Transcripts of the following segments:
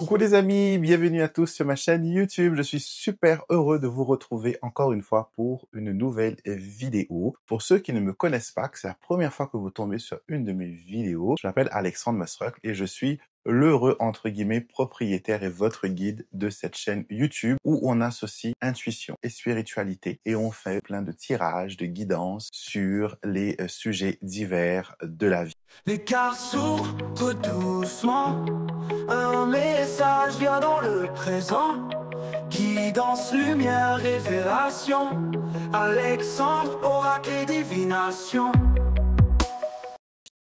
Coucou les amis, bienvenue à tous sur ma chaîne YouTube. Je suis super heureux de vous retrouver encore une fois pour une nouvelle vidéo. Pour ceux qui ne me connaissent pas, que c'est la première fois que vous tombez sur une de mes vidéos, je m'appelle Alexandre Masruck et je suis l'heureux, entre guillemets, propriétaire et votre guide de cette chaîne YouTube où on associe intuition et spiritualité et on fait plein de tirages, de guidances sur les sujets divers de la vie. Les cars s'ouvrent doucement, un message vient dans le présent. Guidance, lumière, révélation, Alexandre, oracle et divination.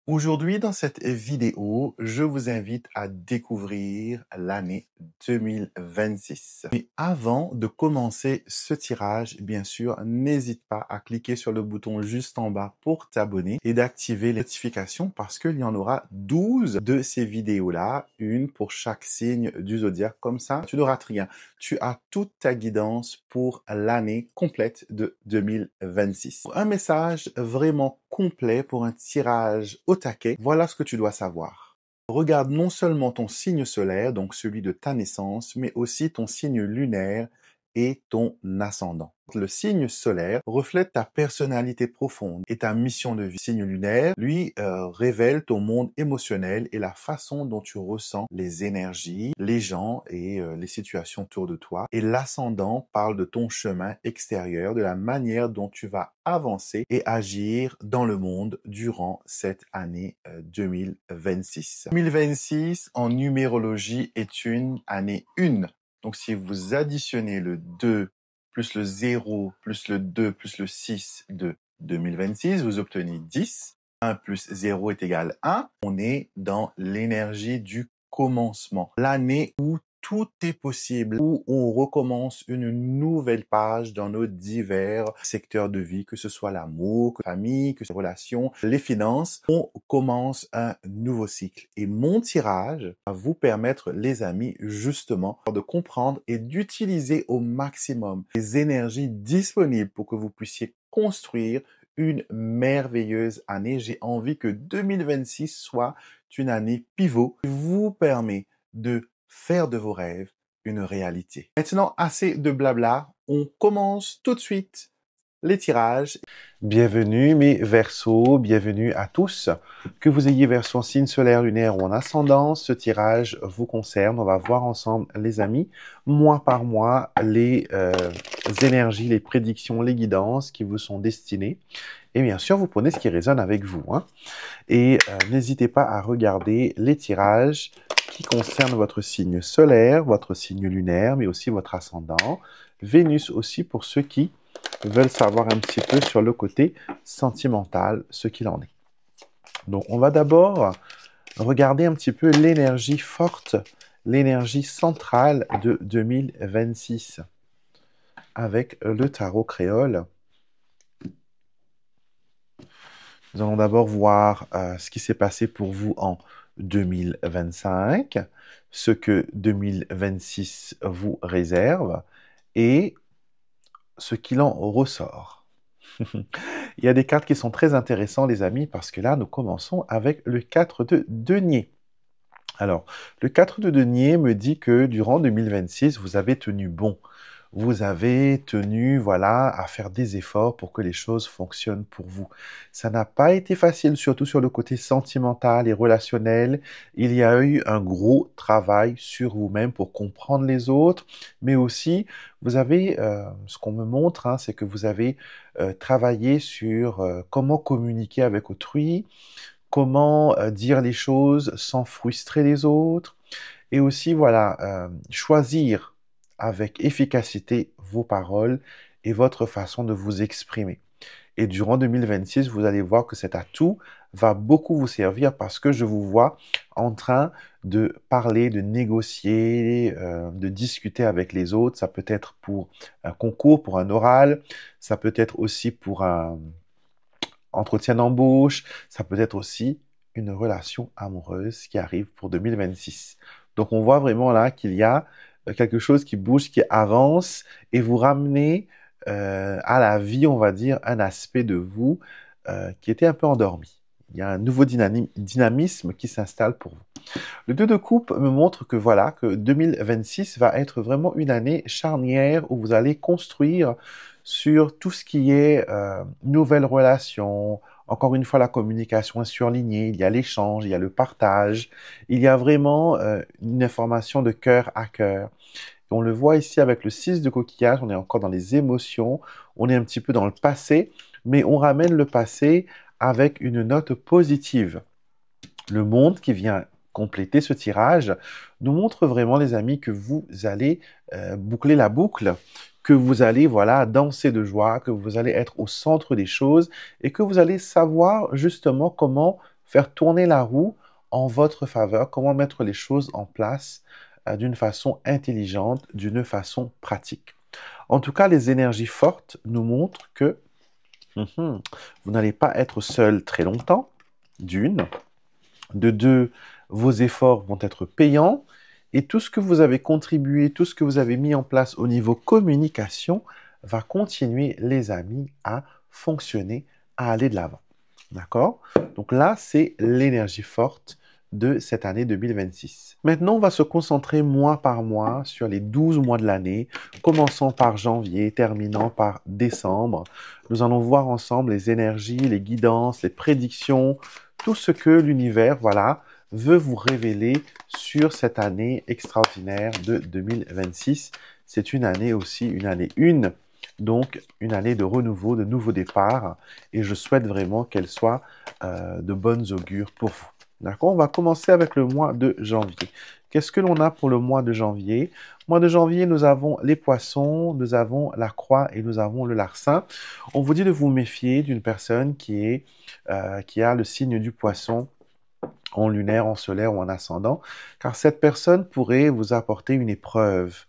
Aujourd'hui, dans cette vidéo, je vous invite à découvrir l'année 2026. Mais avant de commencer ce tirage, bien sûr, n'hésite pas à cliquer sur le bouton juste en bas pour t'abonner et d'activer les notifications parce qu'il y en aura 12 de ces vidéos-là, une pour chaque signe du zodiaque. Comme ça, tu ne rates rien. Tu as toute ta guidance pour l'année complète de 2026. Un message vraiment complet pour un tirage au taquet, voilà ce que tu dois savoir. Regarde non seulement ton signe solaire, donc celui de ta naissance, mais aussi ton signe lunaire et ton ascendant. Le signe solaire reflète ta personnalité profonde et ta mission de vie. Le signe lunaire, lui, révèle ton monde émotionnel et la façon dont tu ressens les énergies, les gens et les situations autour de toi. Et l'ascendant parle de ton chemin extérieur, de la manière dont tu vas avancer et agir dans le monde durant cette année 2026. 2026 en numérologie est une année 1. Donc, si vous additionnez le 2 plus le 0 plus le 2 plus le 6 de 2026, vous obtenez 10. 1 plus 0 est égal à 1. On est dans l'énergie du commencement. L'année où tout est possible, où on recommence une nouvelle page dans nos divers secteurs de vie, que ce soit l'amour, que la famille, que ce soit les relations, les finances. On commence un nouveau cycle. Et mon tirage va vous permettre, les amis, justement, de comprendre et d'utiliser au maximum les énergies disponibles pour que vous puissiez construire une merveilleuse année. J'ai envie que 2026 soit une année pivot qui vous permet de faire de vos rêves une réalité. Maintenant, assez de blabla, on commence tout de suite les tirages. Bienvenue mes Verseaux, bienvenue à tous. Que vous ayez Verseau en signe solaire, lunaire ou en ascendant, ce tirage vous concerne. On va voir ensemble, les amis, mois par mois, les énergies, les prédictions, les guidances qui vous sont destinées. Et bien sûr, vous prenez ce qui résonne avec vous. Et n'hésitez pas à regarder les tirages qui concernent votre signe solaire, votre signe lunaire, mais aussi votre ascendant. Vénus aussi pour ceux qui veulent savoir un petit peu sur le côté sentimental, ce qu'il en est. Donc, on va d'abord regarder un petit peu l'énergie forte, l'énergie centrale de 2026 avec le tarot créole. Nous allons d'abord voir ce qui s'est passé pour vous en 2025, ce que 2026 vous réserve et ce qu'il en ressort. Il y a des cartes qui sont très intéressantes, les amis, parce que là, nous commençons avec le 4 de denier. Alors, le 4 de denier me dit que durant 2026, vous avez tenu bon. Vous avez tenu, voilà, à faire des efforts pour que les choses fonctionnent pour vous. Ça n'a pas été facile, surtout sur le côté sentimental et relationnel. Il y a eu un gros travail sur vous-même pour comprendre les autres, mais aussi, vous avez, ce qu'on me montre, c'est que vous avez travaillé sur comment communiquer avec autrui, comment dire les choses sans frustrer les autres, et aussi, voilà, choisir avec efficacité vos paroles et votre façon de vous exprimer. Et durant 2026, vous allez voir que cet atout va beaucoup vous servir parce que je vous vois en train de parler, de négocier, de discuter avec les autres. Ça peut être pour un concours, pour un oral, ça peut être aussi pour un entretien d'embauche, ça peut être aussi une relation amoureuse qui arrive pour 2026. Donc, on voit vraiment là qu'il y a quelque chose qui bouge, qui avance et vous ramenez à la vie, on va dire, un aspect de vous qui était un peu endormi. Il y a un nouveau dynamisme qui s'installe pour vous. Le 2 de coupe me montre que voilà, que 2026 va être vraiment une année charnière où vous allez construire sur tout ce qui est nouvelles relations. Encore une fois, la communication est surlignée, il y a l'échange, il y a le partage, il y a vraiment une information de cœur à cœur. On le voit ici avec le 6 de coquillage, on est encore dans les émotions, on est un petit peu dans le passé, mais on ramène le passé avec une note positive. Le monde qui vient compléter ce tirage nous montre vraiment, les amis, que vous allez boucler la boucle, que vous allez, voilà, danser de joie, que vous allez être au centre des choses et que vous allez savoir justement comment faire tourner la roue en votre faveur, comment mettre les choses en place d'une façon intelligente, d'une façon pratique. En tout cas, les énergies fortes nous montrent que vous n'allez pas être seul très longtemps, d'une. De deux, vos efforts vont être payants et tout ce que vous avez contribué, tout ce que vous avez mis en place au niveau communication va continuer, les amis, à fonctionner, à aller de l'avant. D'accord? Donc là, c'est l'énergie forte de cette année 2026. Maintenant, on va se concentrer mois par mois sur les 12 mois de l'année, commençant par janvier, terminant par décembre. Nous allons voir ensemble les énergies, les guidances, les prédictions, tout ce que l'univers, voilà, veut vous révéler sur cette année extraordinaire de 2026. C'est une année aussi, une année 1, donc une année de renouveau, de nouveau départ, et je souhaite vraiment qu'elle soit de bonnes augures pour vous. D'accord? On va commencer avec le mois de janvier. Qu'est-ce que l'on a pour le mois de janvier? Mois de janvier, nous avons les poissons, nous avons la croix et nous avons le larcin. On vous dit de vous méfier d'une personne qui a le signe du poisson en lunaire, en solaire ou en ascendant, car cette personne pourrait vous apporter une épreuve.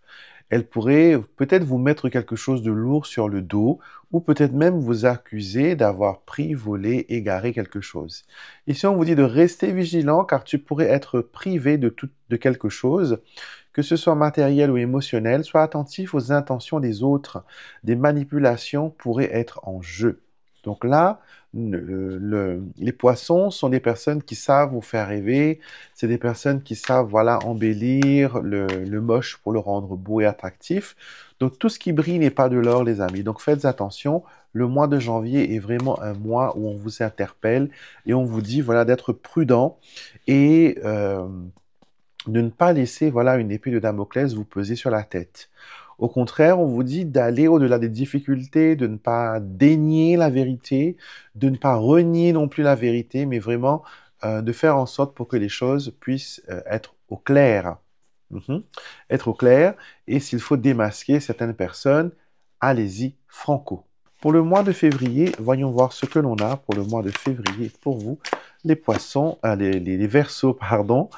Elle pourrait peut-être vous mettre quelque chose de lourd sur le dos ou peut-être même vous accuser d'avoir pris, volé, égaré quelque chose. Ici, on vous dit de rester vigilant car tu pourrais être privé de quelque chose, que ce soit matériel ou émotionnel. Sois attentif aux intentions des autres. Des manipulations pourraient être en jeu. Donc là, les poissons sont des personnes qui savent vous faire rêver, c'est des personnes qui savent, voilà, embellir le moche pour le rendre beau et attractif. Donc tout ce qui brille n'est pas de l'or, les amis. Donc faites attention, le mois de janvier est vraiment un mois où on vous interpelle et on vous dit, voilà, d'être prudent et de ne pas laisser, voilà, une épée de Damoclès vous peser sur la tête. Au contraire, on vous dit d'aller au-delà des difficultés, de ne pas dénier la vérité, de ne pas renier non plus la vérité, mais vraiment de faire en sorte pour que les choses puissent être au clair. Être au clair, et s'il faut démasquer certaines personnes, allez-y franco. Pour le mois de février, voyons voir ce que l'on a pour le mois de février pour vous, les poissons, les Verseaux, pardon.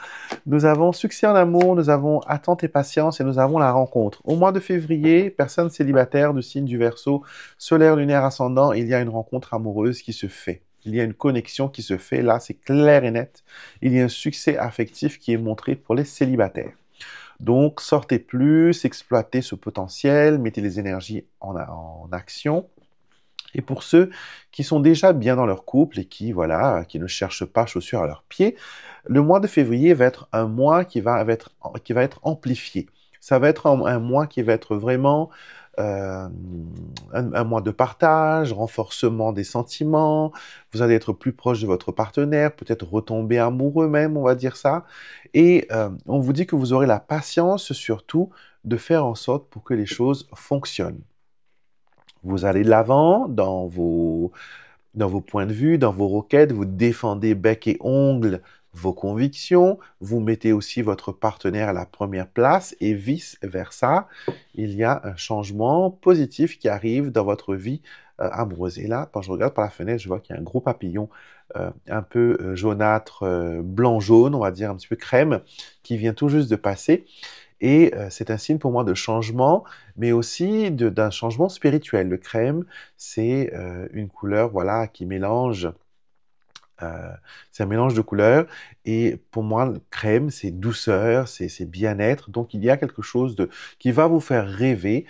Nous avons succès en amour, nous avons attente et patience et nous avons la rencontre. Au mois de février, personne célibataire du signe du Verseau, solaire, lunaire, ascendant, il y a une rencontre amoureuse qui se fait. Il y a une connexion qui se fait, là c'est clair et net. Il y a un succès affectif qui est montré pour les célibataires. Donc sortez plus, exploitez ce potentiel, mettez les énergies en action. Et pour ceux qui sont déjà bien dans leur couple et qui, voilà, qui ne cherchent pas chaussures à leurs pieds, le mois de février va être un mois qui va être amplifié. Ça va être un mois qui va être vraiment un mois de partage, renforcement des sentiments. Vous allez être plus proche de votre partenaire, peut-être retomber amoureux même, on va dire ça. Et on vous dit que vous aurez la patience surtout de faire en sorte pour que les choses fonctionnent. Vous allez de l'avant dans vos points de vue, dans vos requêtes, vous défendez bec et ongles vos convictions, vous mettez aussi votre partenaire à la première place et vice-versa. Il y a un changement positif qui arrive dans votre vie amoureuse. Et là, quand je regarde par la fenêtre, je vois qu'il y a un gros papillon un peu jaunâtre, blanc-jaune, on va dire un petit peu crème, qui vient tout juste de passer. Et c'est un signe pour moi de changement, mais aussi d'un changement spirituel. Le crème, c'est une couleur, voilà, qui mélange. C'est un mélange de couleurs. Et pour moi, le crème, c'est douceur, c'est bien-être. Donc, il y a quelque chose qui va vous faire rêver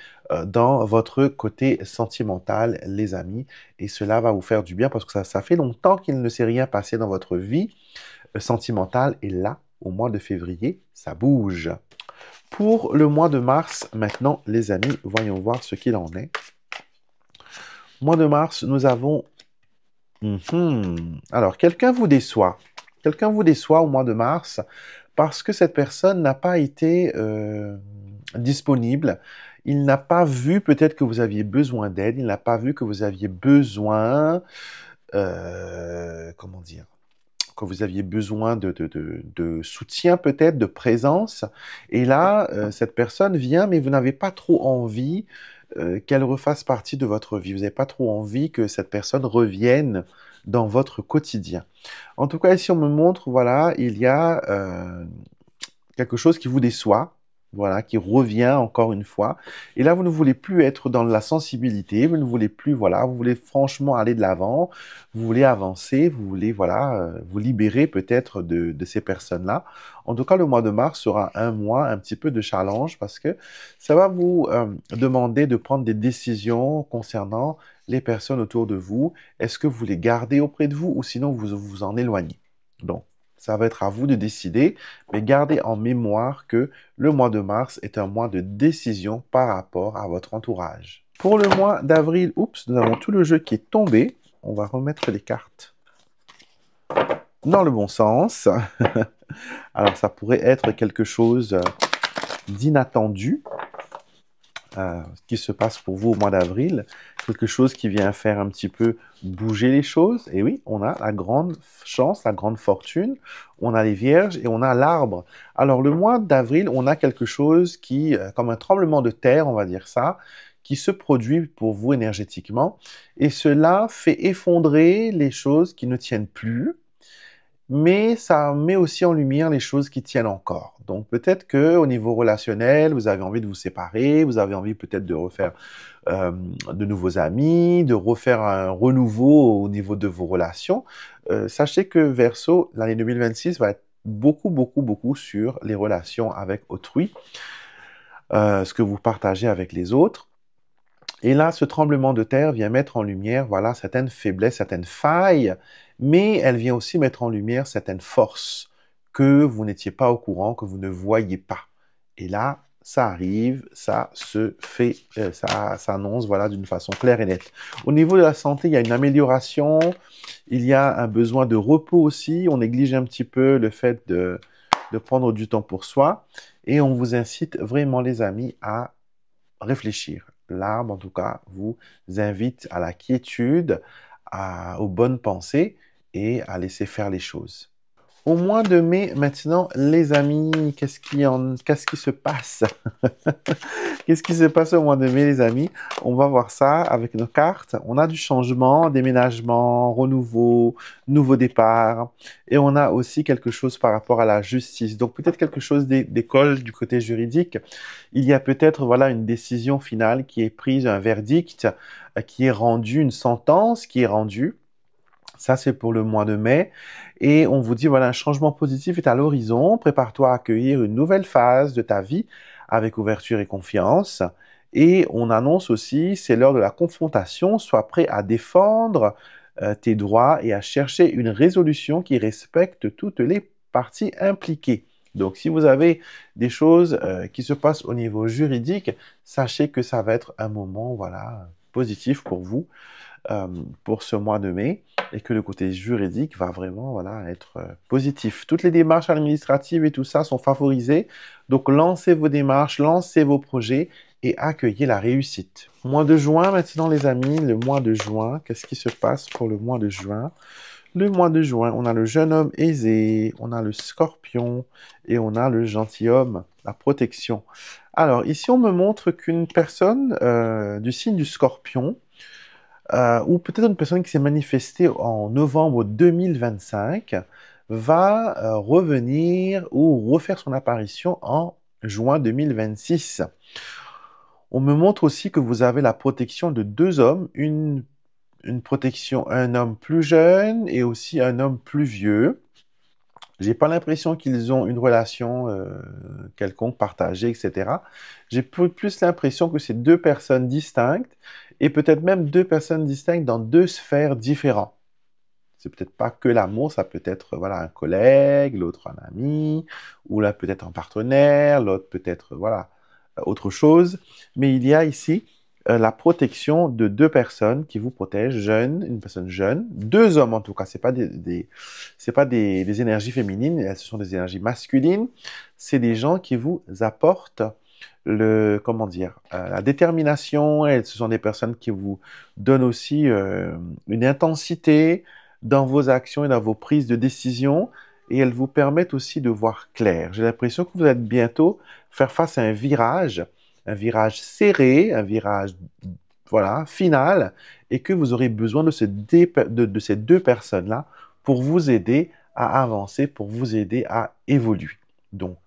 dans votre côté sentimental, les amis. Et cela va vous faire du bien parce que ça fait longtemps qu'il ne s'est rien passé dans votre vie sentimentale. Et là, au mois de février, ça bouge. Pour le mois de mars, maintenant, les amis, voyons voir ce qu'il en est. Mois de mars, nous avons... Alors, quelqu'un vous déçoit. Quelqu'un vous déçoit au mois de mars parce que cette personne n'a pas été disponible. Il n'a pas vu peut-être que vous aviez besoin d'aide. Il n'a pas vu que vous aviez besoin... comment dire? Que vous aviez besoin de soutien peut-être, de présence. Et là, cette personne vient, mais vous n'avez pas trop envie qu'elle refasse partie de votre vie. Vous n'avez pas trop envie que cette personne revienne dans votre quotidien. En tout cas, ici, on me montre, voilà, il y a quelque chose qui vous déçoit, voilà, qui revient encore une fois. Et là, vous ne voulez plus être dans la sensibilité, vous ne voulez plus, voilà, vous voulez franchement aller de l'avant, vous voulez avancer, vous voulez, voilà, vous libérer peut-être de ces personnes-là. En tout cas, le mois de mars sera un mois un petit peu de challenge parce que ça va vous demander de prendre des décisions concernant les personnes autour de vous. Est-ce que vous les gardez auprès de vous ou sinon vous vous en éloignez? Donc, ça va être à vous de décider, mais gardez en mémoire que le mois de mars est un mois de décision par rapport à votre entourage. Pour le mois d'avril, oups, nous avons tout le jeu qui est tombé. On va remettre les cartes dans le bon sens. Alors, ça pourrait être quelque chose d'inattendu qui se passe pour vous au mois d'avril, quelque chose qui vient faire un petit peu bouger les choses. Et oui, on a la grande chance, la grande fortune, on a les vierges et on a l'arbre. Alors le mois d'avril, on a quelque chose qui, comme un tremblement de terre, on va dire ça, qui se produit pour vous énergétiquement. Et cela fait effondrer les choses qui ne tiennent plus, mais ça met aussi en lumière les choses qui tiennent encore. Donc peut-être que au niveau relationnel, vous avez envie de vous séparer, vous avez envie peut-être de refaire de nouveaux amis, de refaire un renouveau au niveau de vos relations. Sachez que Verseau, l'année 2026 va être beaucoup sur les relations avec autrui, ce que vous partagez avec les autres. Et là, ce tremblement de terre vient mettre en lumière, voilà, certaines faiblesses, certaines failles, mais elle vient aussi mettre en lumière certaines forces que vous n'étiez pas au courant, que vous ne voyez pas. Et là, ça arrive, ça se fait, ça s'annonce, voilà, d'une façon claire et nette. Au niveau de la santé, il y a une amélioration, il y a un besoin de repos aussi, on néglige un petit peu le fait de prendre du temps pour soi, et on vous incite vraiment, les amis, à réfléchir. L'arbre, en tout cas, vous invite à la quiétude, aux bonnes pensées et à laisser faire les choses. Au mois de mai, maintenant, les amis, qu'est-ce qui se passe? Qu'est-ce qui se passe au mois de mai, les amis? On va voir ça avec nos cartes. On a du changement, déménagement, renouveau, nouveau départ. Et on a aussi quelque chose par rapport à la justice. Donc peut-être quelque chose d'école du côté juridique. Il y a peut-être, voilà, une décision finale qui est prise, un verdict qui est rendu, une sentence qui est rendue. Ça, c'est pour le mois de mai. Et on vous dit, voilà, un changement positif est à l'horizon. Prépare-toi à accueillir une nouvelle phase de ta vie avec ouverture et confiance. Et on annonce aussi, c'est l'heure de la confrontation. Sois prêt à défendre tes droits et à chercher une résolution qui respecte toutes les parties impliquées. Donc, si vous avez des choses qui se passent au niveau juridique, sachez que ça va être un moment, voilà, positif pour vous. Pour ce mois de mai et que le côté juridique va vraiment, voilà, être positif. Toutes les démarches administratives et tout ça sont favorisées. Donc, lancez vos démarches, lancez vos projets et accueillez la réussite. Mois de juin, maintenant, les amis, le mois de juin, qu'est-ce qui se passe pour le mois de juin? Le mois de juin, on a le jeune homme aisé, on a le scorpion et on a le gentilhomme, la protection. Alors, ici, on me montre qu'une personne du signe du scorpion, ou peut-être une personne qui s'est manifestée en novembre 2025 va revenir ou refaire son apparition en juin 2026. On me montre aussi que vous avez la protection de deux hommes, une protection, un homme plus jeune et aussi un homme plus vieux. J'ai pas l'impression qu'ils ont une relation quelconque partagée, etc. J'ai plus l'impression que c'est deux personnes distinctes et peut-être même deux personnes distinctes dans deux sphères différentes. C'est peut-être pas que l'amour, ça peut être voilà un collègue, l'autre un ami, ou là peut-être un partenaire, l'autre peut-être voilà autre chose. Mais il y a ici la protection de deux personnes qui vous protègent, jeunes, une personne jeune, deux hommes en tout cas. C'est pas c'est pas des énergies féminines, ce sont des énergies masculines. C'est des gens qui vous apportent comment dire, la détermination. Et ce sont des personnes qui vous donnent aussi une intensité dans vos actions et dans vos prises de décision. Et elles vous permettent aussi de voir clair. J'ai l'impression que vous allez bientôt faire face à un virage serré, un virage voilà, final, et que vous aurez besoin de de ces deux personnes-là pour vous aider à avancer, pour vous aider à évoluer. Donc,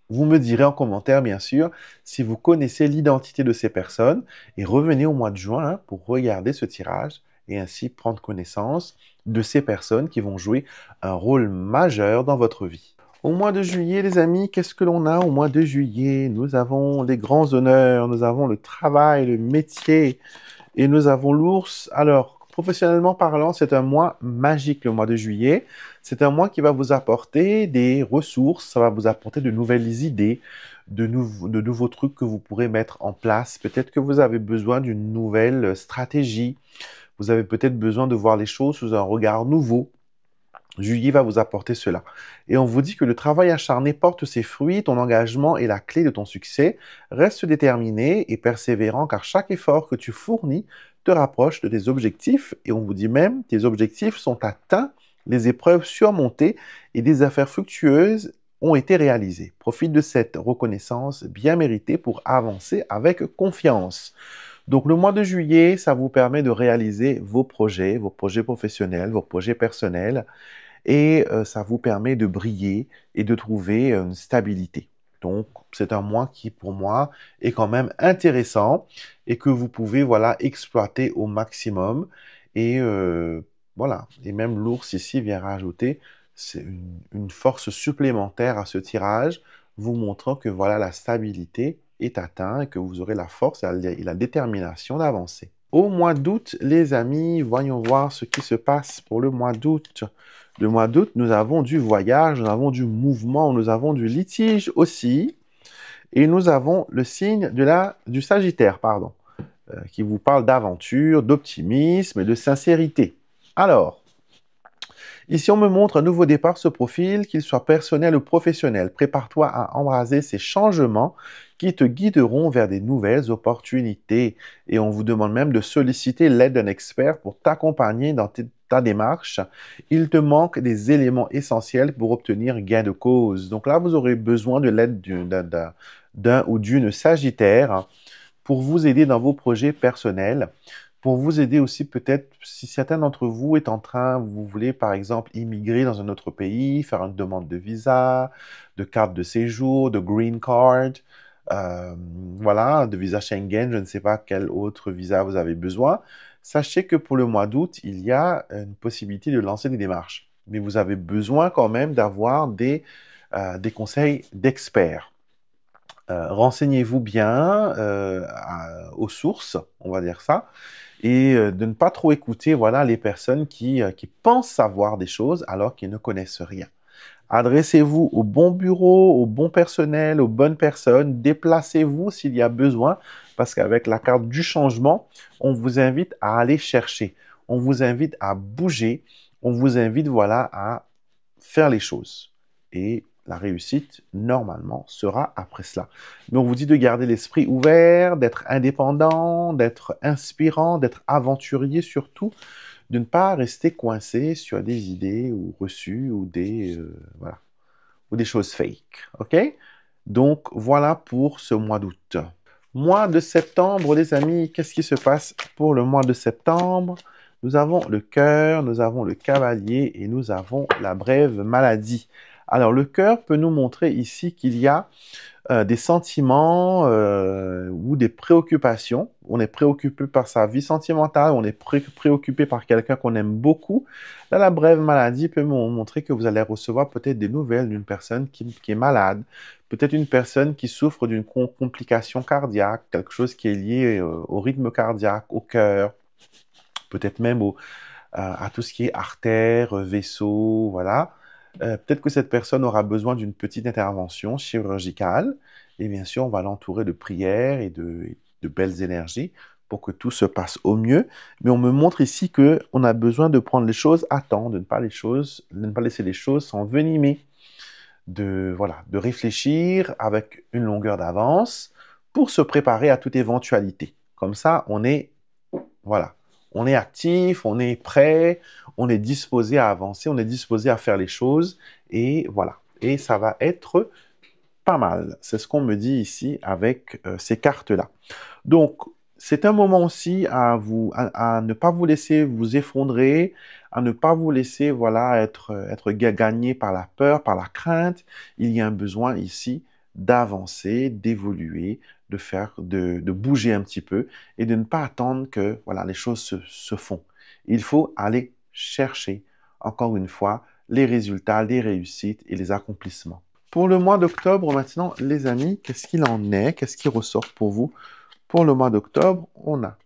vous me direz en commentaire, bien sûr, si vous connaissez l'identité de ces personnes et revenez au mois de juin hein, pour regarder ce tirage et ainsi prendre connaissance de ces personnes qui vont jouer un rôle majeur dans votre vie. Au mois de juillet, les amis, qu'est-ce que l'on a au mois de juillet? Nous avons les grands honneurs, nous avons le travail, le métier et nous avons l'ours. Alors, professionnellement parlant, c'est un mois magique, le mois de juillet. C'est un mois qui va vous apporter des ressources, ça va vous apporter de nouvelles idées, de nouveaux trucs que vous pourrez mettre en place. Peut-être que vous avez besoin d'une nouvelle stratégie. Vous avez peut-être besoin de voir les choses sous un regard nouveau. Juillet va vous apporter cela. Et on vous dit que le travail acharné porte ses fruits, ton engagement est la clé de ton succès. Reste déterminé et persévérant car chaque effort que tu fournis te rapproche de tes objectifs. Et on vous dit même, tes objectifs sont atteints, les épreuves surmontées et des affaires fructueuses ont été réalisées. Profite de cette reconnaissance bien méritée pour avancer avec confiance. Donc, le mois de juillet, ça vous permet de réaliser vos projets professionnels, vos projets personnels, et ça vous permet de briller et de trouver une stabilité. Donc, c'est un mois qui, pour moi, est quand même intéressant et que vous pouvez, voilà, exploiter au maximum. Et voilà. Et même l'ours ici vient rajouter une force supplémentaire à ce tirage, vous montrant que, voilà, la stabilité est atteinte et que vous aurez la force et la détermination d'avancer. Au mois d'août, les amis, voyons voir ce qui se passe pour le mois d'août. Le mois d'août, nous avons du voyage, nous avons du mouvement, nous avons du litige aussi. Et nous avons le signe du Sagittaire, pardon, qui vous parle d'aventure, d'optimisme et de sincérité. Alors, ici, on me montre un nouveau départ se profile, qu'il soit personnel ou professionnel. Prépare-toi à embraser ces changements qui te guideront vers des nouvelles opportunités. Et on vous demande même de solliciter l'aide d'un expert pour t'accompagner dans ta démarche. Il te manque des éléments essentiels pour obtenir gain de cause. Donc là, vous aurez besoin de l'aide d'un ou d'une Sagittaire pour vous aider dans vos projets personnels. Pour vous aider aussi peut-être, si certains d'entre vous est en train, vous voulez par exemple immigrer dans un autre pays, faire une demande de visa, de carte de séjour, de green card, voilà, de visa Schengen, je ne sais pas quel autre visa vous avez besoin. Sachez que pour le mois d'août, il y a une possibilité de lancer des démarches. Mais vous avez besoin quand même d'avoir des conseils d'experts. Renseignez-vous bien aux sources, on va dire ça, et de ne pas trop écouter voilà, les personnes qui pensent savoir des choses alors qu'ils ne connaissent rien. Adressez-vous au bon bureau, au bon personnel, aux bonnes personnes. Déplacez-vous s'il y a besoin, parce qu'avec la carte du changement, on vous invite à aller chercher. On vous invite à bouger. On vous invite voilà, à faire les choses. Et la réussite, normalement, sera après cela. Mais on vous dit de garder l'esprit ouvert, d'être indépendant, d'être inspirant, d'être aventurier surtout, de ne pas rester coincé sur des idées ou reçus ou voilà, ou des choses fake. OK? Donc, voilà pour ce mois d'août. Mois de septembre, les amis, qu'est-ce qui se passe pour le mois de septembre? Nous avons le cœur, nous avons le cavalier et nous avons la brève maladie. Alors, le cœur peut nous montrer ici qu'il y a des sentiments ou des préoccupations. On est préoccupé par sa vie sentimentale, on est préoccupé par quelqu'un qu'on aime beaucoup. Là, la brève maladie peut nous montrer que vous allez recevoir peut-être des nouvelles d'une personne qui est malade, peut-être une personne qui souffre d'une complication cardiaque, quelque chose qui est lié au rythme cardiaque, au cœur, peut-être même à tout ce qui est artères, vaisseaux, voilà. Peut-être que cette personne aura besoin d'une petite intervention chirurgicale. Et bien sûr, on va l'entourer de prières et de belles énergies pour que tout se passe au mieux. Mais on me montre ici que on a besoin de prendre les choses à temps, de ne pas laisser les choses s'envenimer, voilà, de réfléchir avec une longueur d'avance pour se préparer à toute éventualité. Comme ça, voilà, on est actif, on est prêt, on est disposé à avancer, on est disposé à faire les choses et voilà. Et ça va être pas mal. C'est ce qu'on me dit ici avec ces cartes-là. Donc, c'est un moment aussi à ne pas vous laisser vous effondrer, à ne pas vous laisser, voilà, être gagné par la peur, par la crainte. Il y a un besoin ici d'avancer, d'évoluer, de bouger un petit peu et de ne pas attendre que, voilà, les choses se font. Il faut aller chercher, encore une fois, les résultats, les réussites et les accomplissements. Pour le mois d'octobre, maintenant, les amis, qu'est-ce qu'il en est? Qu'est-ce qui ressort pour vous? Pour le mois d'octobre, on a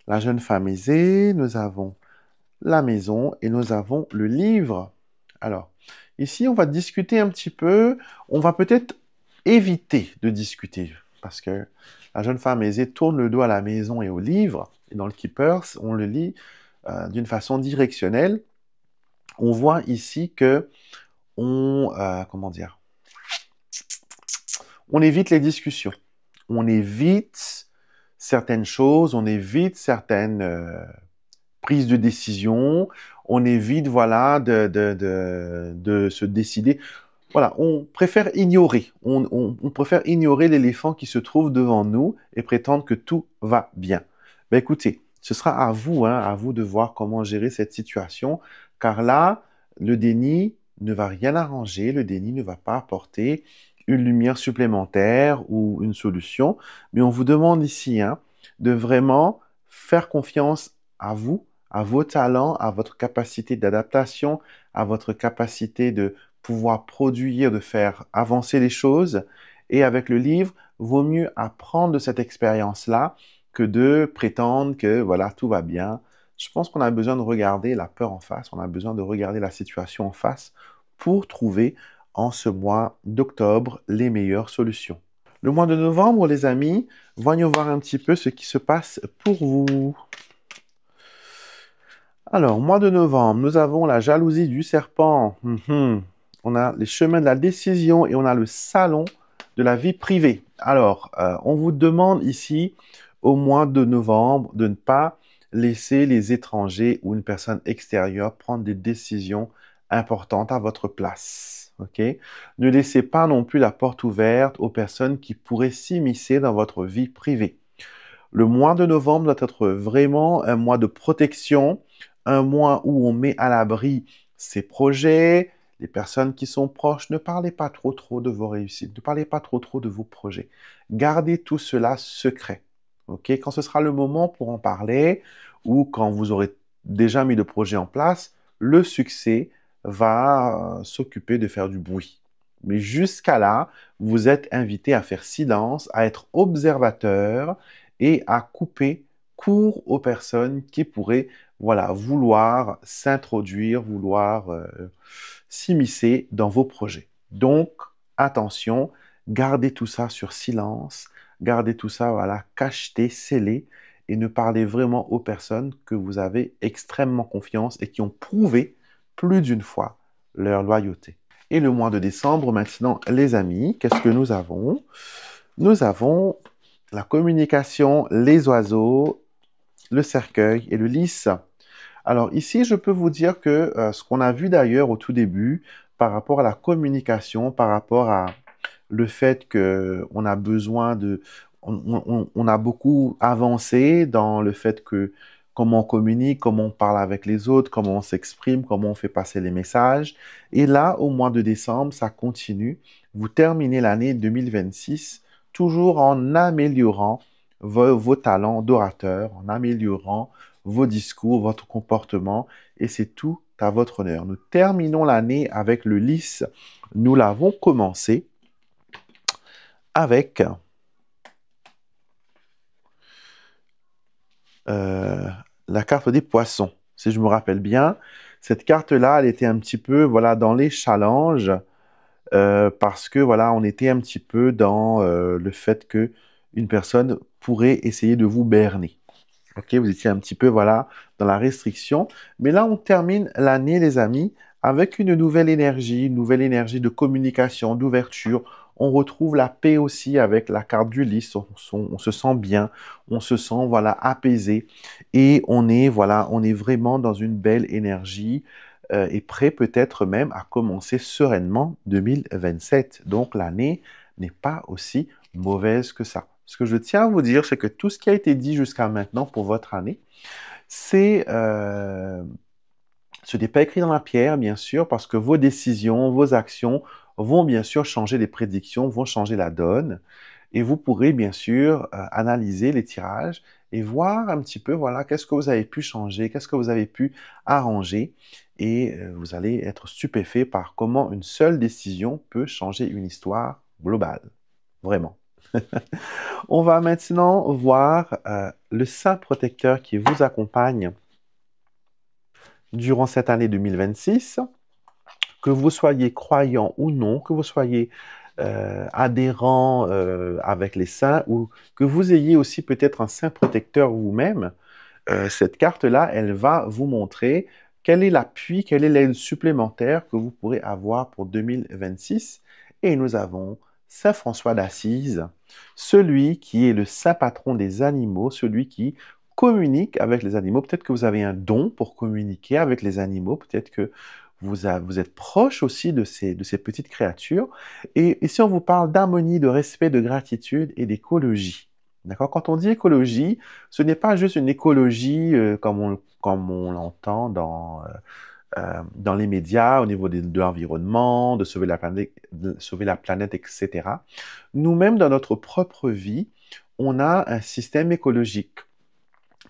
la jeune femme aisée, nous avons la maison et nous avons le livre. Alors, ici, on va discuter un petit peu. On va peut-être éviter de discuter parce que la jeune femme aisée tourne le dos à la maison et au livre. Et dans le Keepers, on le lit d'une façon directionnelle. On voit ici que comment dire? On évite les discussions. On évite certaines choses, on évite certaines prises de décision, on évite, voilà, de se décider. Voilà, on préfère ignorer. On préfère ignorer l'éléphant qui se trouve devant nous et prétendre que tout va bien. Ben écoutez, ce sera à vous, hein, à vous de voir comment gérer cette situation, car là, le déni ne va rien arranger, le déni ne va pas apporter une lumière supplémentaire ou une solution, mais on vous demande ici, hein, de vraiment faire confiance à vous, à vos talents, à votre capacité d'adaptation, à votre capacité de pouvoir produire, de faire avancer les choses. Et avec le livre, vaut mieux apprendre de cette expérience-là que de prétendre que voilà, tout va bien. Je pense qu'on a besoin de regarder la peur en face, on a besoin de regarder la situation en face pour trouver en ce mois d'octobre les meilleures solutions. Le mois de novembre, les amis, voyons voir un petit peu ce qui se passe pour vous. Alors, mois de novembre, nous avons la jalousie du serpent. On a les chemins de la décision et on a le salon de la vie privée. Alors, on vous demande ici, au mois de novembre, de ne pas laisser les étrangers ou une personne extérieure prendre des décisions importantes à votre place. Ok? Ne laissez pas non plus la porte ouverte aux personnes qui pourraient s'immiscer dans votre vie privée. Le mois de novembre doit être vraiment un mois de protection, un mois où on met à l'abri ses projets, les personnes qui sont proches. Ne parlez pas trop de vos réussites, ne parlez pas trop de vos projets. Gardez tout cela secret. Ok? Quand ce sera le moment pour en parler ou quand vous aurez déjà mis le projet en place, le succès va s'occuper de faire du bruit. Mais jusqu'à là, vous êtes invité à faire silence, à être observateur et à couper court aux personnes qui pourraient, voilà, vouloir s'introduire, vouloir s'immiscer dans vos projets. Donc, attention, gardez tout ça sur silence, gardez tout ça, voilà, cacheté, scellé, et ne parlez vraiment aux personnes que vous avez extrêmement confiance et qui ont prouvé plus d'une fois leur loyauté. Et le mois de décembre, maintenant, les amis, qu'est-ce que nous avons? Nous avons la communication, les oiseaux, le cercueil et le lys. Alors ici, je peux vous dire que ce qu'on a vu d'ailleurs au tout début, par rapport à la communication, par rapport à le fait qu'on a besoin de... On a beaucoup avancé dans le fait que comment on communique, comment on parle avec les autres, comment on s'exprime, comment on fait passer les messages. Et là, au mois de décembre, ça continue. Vous terminez l'année 2026 toujours en améliorant vos talents d'orateur, en améliorant vos discours, votre comportement, et c'est tout à votre honneur. Nous terminons l'année avec le lys. Nous l'avons commencé avec la carte des poissons. si je me rappelle bien. Cette carte-là, elle était un petit peu, voilà, dans les challenges, parce que, voilà, on était un petit peu dans le fait que une personne pourrait essayer de vous berner. Ok, vous étiez un petit peu, voilà, dans la restriction. Mais là, on termine l'année, les amis, avec une nouvelle énergie de communication, d'ouverture. On retrouve la paix aussi avec la carte du lys. On se sent bien, on se sent, voilà, apaisé. Et voilà, on est vraiment dans une belle énergie et prêt peut-être même à commencer sereinement 2027. Donc, l'année n'est pas aussi mauvaise que ça. Ce que je tiens à vous dire, c'est que tout ce qui a été dit jusqu'à maintenant pour votre année, c'est ce n'est pas écrit dans la pierre, bien sûr, parce que vos décisions, vos actions vont bien sûr changer les prédictions, vont changer la donne. Et vous pourrez bien sûr analyser les tirages et voir un petit peu, voilà, qu'est-ce que vous avez pu changer, qu'est-ce que vous avez pu arranger. Et vous allez être stupéfait par comment une seule décision peut changer une histoire globale. Vraiment. On va maintenant voir le saint protecteur qui vous accompagne durant cette année 2026. Que vous soyez croyant ou non, que vous soyez adhérent avec les saints ou que vous ayez aussi peut-être un saint protecteur vous-même, cette carte-là, elle va vous montrer quel est l'appui, quelle est l'aide supplémentaire que vous pourrez avoir pour 2026. Et nous avons Saint François d'Assise, celui qui est le saint patron des animaux, celui qui communique avec les animaux. Peut-être que vous avez un don pour communiquer avec les animaux, peut-être que vous êtes proche aussi de ces petites créatures. Et ici, on vous parle d'harmonie, de respect, de gratitude et d'écologie. D'accord? Quand on dit écologie, ce n'est pas juste une écologie comme on l'entend dans les médias au niveau de l'environnement, de sauver la planète, etc. Nous-mêmes, dans notre propre vie, on a un système écologique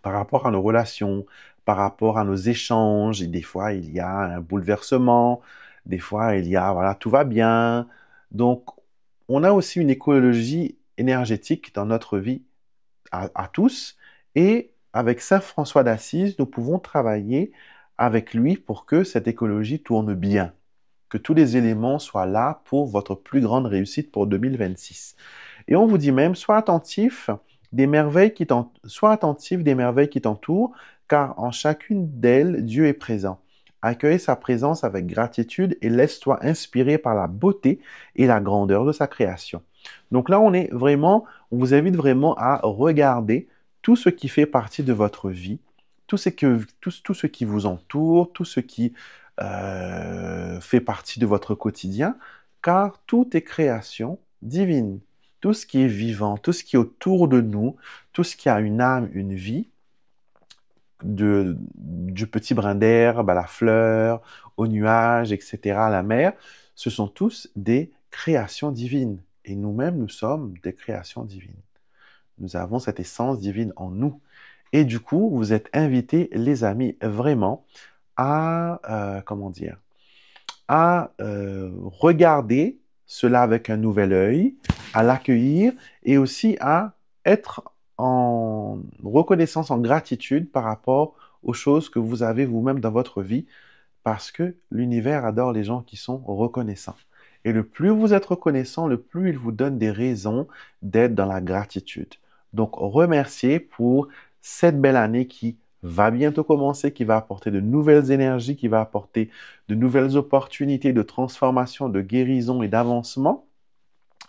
par rapport à nos relations, par rapport à nos échanges. Et des fois, il y a un bouleversement. Des fois, il y a, voilà, tout va bien. Donc, on a aussi une écologie énergétique dans notre vie à tous. Et avec Saint François d'Assise, nous pouvons travailler avec lui pour que cette écologie tourne bien, que tous les éléments soient là pour votre plus grande réussite pour 2026. Et on vous dit même, sois attentif des merveilles qui t'entourent, car en chacune d'elles, Dieu est présent. Accueille sa présence avec gratitude et laisse-toi inspirer par la beauté et la grandeur de sa création. Donc là, on vous invite vraiment à regarder tout ce qui fait partie de votre vie, tout ce qui vous entoure, tout ce qui fait partie de votre quotidien, car tout est création divine. Tout ce qui est vivant, tout ce qui est autour de nous, tout ce qui a une âme, une vie, du petit brin d'herbe à la fleur, au nuage, etc., à la mer, ce sont tous des créations divines. Et nous-mêmes, nous sommes des créations divines. Nous avons cette essence divine en nous. Et du coup, vous êtes invités, les amis, vraiment à, regarder cela avec un nouvel œil, à l'accueillir et aussi à être en reconnaissance, en gratitude par rapport aux choses que vous avez vous-même dans votre vie, parce que l'univers adore les gens qui sont reconnaissants. Et le plus vous êtes reconnaissant, le plus il vous donne des raisons d'être dans la gratitude. Donc, remerciez pour cette belle année qui va bientôt commencer, qui va apporter de nouvelles énergies, qui va apporter de nouvelles opportunités de transformation, de guérison et d'avancement.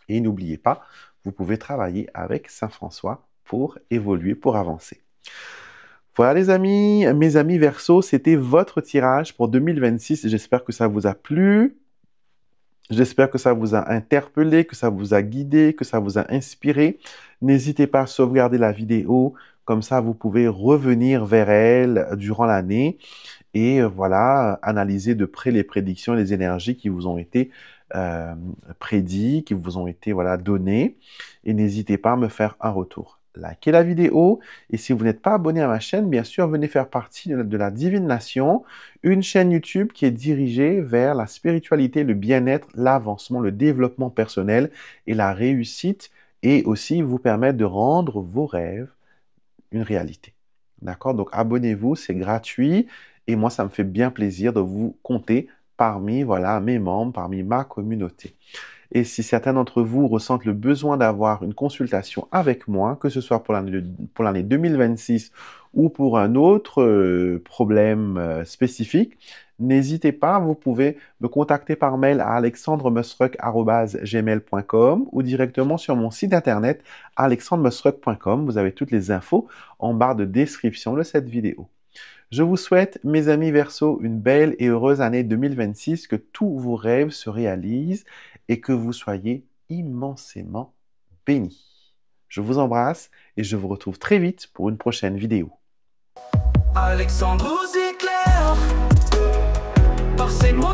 Et n'oubliez pas, vous pouvez travailler avec Saint François pour évoluer, pour avancer. Voilà les amis, mes amis Verseau, c'était votre tirage pour 2026. J'espère que ça vous a plu. J'espère que ça vous a interpellé, que ça vous a guidé, que ça vous a inspiré. N'hésitez pas à sauvegarder la vidéo, comme ça vous pouvez revenir vers elle durant l'année et voilà, analyser de près les prédictions, les énergies qui vous ont été prédits, qui vous ont été voilà, données. Et n'hésitez pas à me faire un retour. Likez la vidéo et si vous n'êtes pas abonné à ma chaîne, bien sûr, venez faire partie de la Divine Nation, une chaîne YouTube qui est dirigée vers la spiritualité, le bien-être, l'avancement, le développement personnel et la réussite et aussi vous permettre de rendre vos rêves une réalité. D'accord? Donc, abonnez-vous, c'est gratuit. Et moi, ça me fait bien plaisir de vous compter parmi, voilà, mes membres, parmi ma communauté. Et si certains d'entre vous ressentent le besoin d'avoir une consultation avec moi, que ce soit pour l'année 2026 ou pour un autre problème spécifique, n'hésitez pas, vous pouvez me contacter par mail à alexandremusruck@gmail.com ou directement sur mon site internet alexandremusruck.com. Vous avez toutes les infos en barre de description de cette vidéo. Je vous souhaite, mes amis Verseau, une belle et heureuse année 2026, que tous vos rêves se réalisent et que vous soyez immensément bénis. Je vous embrasse et je vous retrouve très vite pour une prochaine vidéo. Alexandre vous éclaire par ses mots.